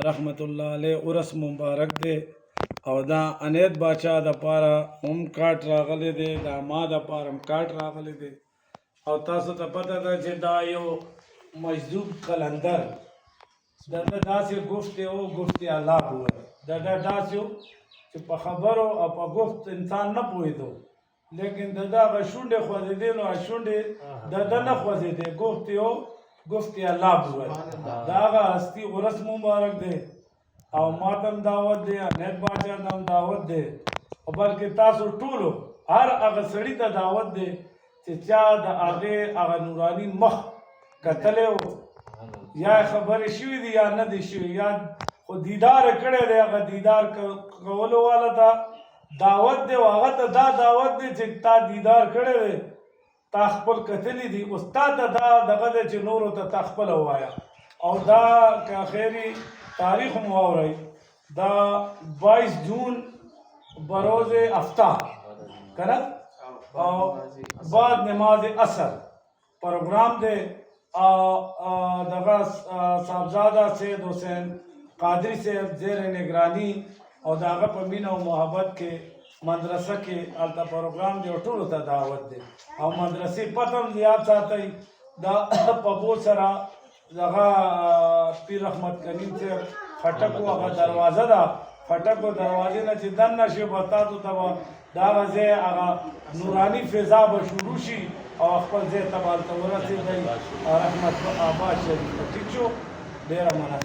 رحمت الله علیه ورس مبارک دی او دا انید باچا د پاره هم کاټ راغلی دی دا ما د پاره هم کاټ راغلی دی او تاسو ته پته ده چې دا یو مجذوب قلندر د ده داسې گفت او گفت الله بوه د ده داسې و چې په خبرو او په گفت انسان نه پوهېدو لیکن د ده هغه شونډې خوځېدې نو هغه شونډې د ده نه خوځېدې گفت الله بوه د هغه هستي ورس مبارک دی او ماته هم دعوت دی انید باچا ته هم دعوت دی او بلکې تاسو ټولو هر هغه سړي ته دعوت دی چې چا د هغې هغه نوراني مخ کتلی و یا خبرې شوي دي یا نه دي شوي یا خو دیدار یې کړی دی هغه دیدار کولو والا ته دعوت دی او هغه ته دا دعوت دی چې تا دیدار کړی دی تا خپل کتلی دي اوس تا ته دا دغه دی چې نورو ته تا خپله ووایه او دا که خیری تاریخ هم واورئ دا 22 جون بروز افتح کنه او بعد نماز اثر پروگرام دی دغه صاحبزاده سید حسین قادری صاحب زیر نگرانی او د هغه په مینه او محبت کې مدرسه کې هلته پروګرام دی او ټولو ته دعوت دی او مدرسې پته هم یاد ساتئ دا په بو سره دغه پیر رحمت کریم صاحب خټکو هغه دروازه ده خټکو دروازې نه چې دننه شي به تاسو ته به د هغه ځای هغه نوراني فضا به شروع شي او خپل ځای ته به هلته ورسېدئ رحمت آباد شریف ته ټیک شو ډېره مننه